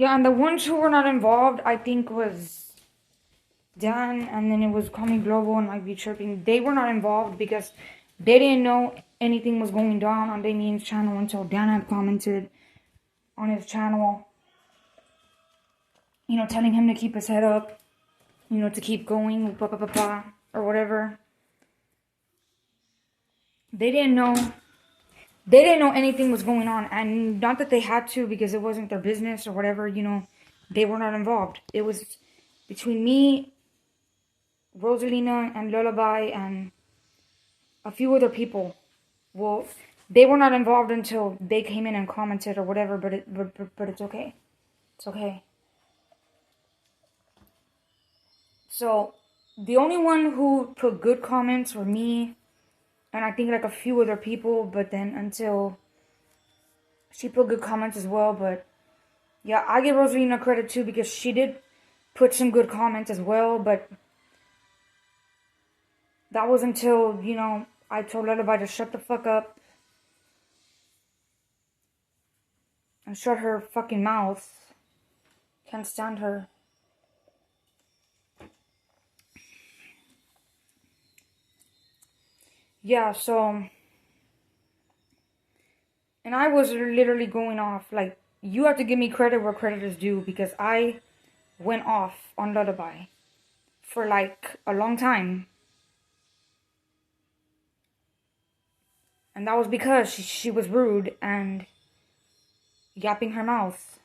Yeah, and the ones who were not involved, I think, was Dan, and then it was Call Me Global and like Be Tripping. They were not involved because they didn't know anything was going down on Damien's channel until Dan had commented on his channel, telling him to keep his head up, to keep going, blah, blah, blah, blah, or whatever. They didn't know. They didn't know anything was going on, and not that they had to because it wasn't their business or whatever, they were not involved. It was between me, Rosalina, and Lullaby, and a few other people. Well, they were not involved until they came in and commented or whatever, but it's okay. It's okay. So, the only one who put good comments were me, and I think like a few other people, but then until she put good comments as well, but yeah, I give Rosalina credit too because she did put some good comments as well, but that was until, I told everybody to shut the fuck up and shut her fucking mouth. Can't stand her. Yeah, so, and I was literally going off, like, you have to give me credit where credit is due because I went off on Lullaby for like a long time. And that was because she was rude and yapping her mouth.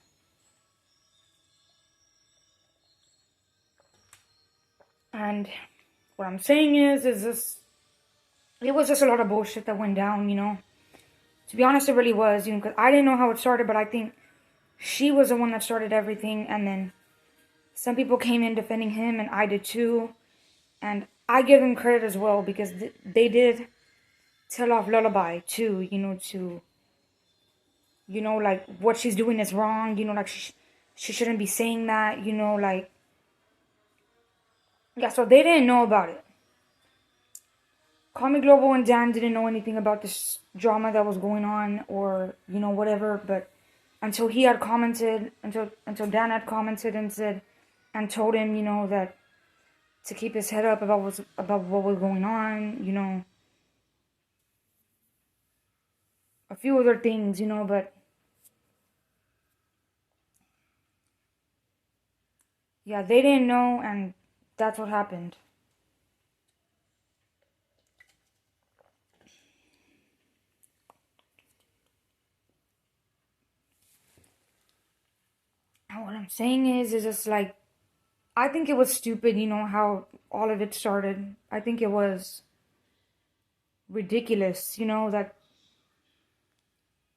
And what I'm saying is this, it was just a lot of bullshit that went down, To be honest, it really was, because I didn't know how it started, but I think she was the one that started everything, and then some people came in defending him, and I did too, and I give them credit as well, because they did tell off Lullaby too, like, what she's doing is wrong, like, she shouldn't be saying that, like, yeah, so they didn't know about it. Call Me Global and Dan didn't know anything about this drama that was going on or, whatever, but until he had commented, until Dan had commented and said, and told him, that to keep his head up about what was going on, a few other things, but yeah, they didn't know, and that's what happened. And what I'm saying is just like, I think it was stupid, how all of it started. I think it was ridiculous, that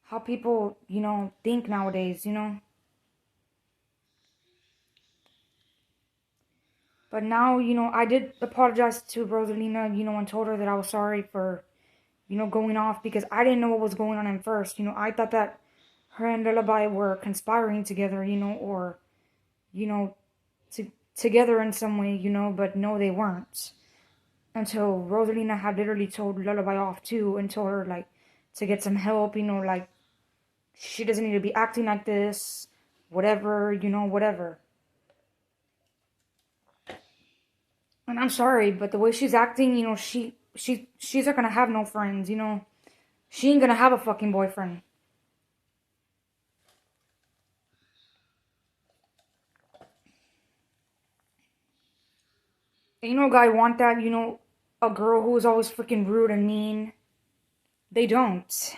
how people, think nowadays. But now, I did apologize to Rosalina, and told her that I was sorry for, going off because I didn't know what was going on at first. I thought that her and Lullaby were conspiring together, or, together in some way, but no, they weren't. Until Rosalina had literally told Lullaby off too and told her, like, to get some help, like, she doesn't need to be acting like this, whatever, whatever. And I'm sorry, but the way she's acting, she's not gonna have no friends, She ain't gonna have a fucking boyfriend. Ain't no guy want that, a girl who is always freaking rude and mean. They don't.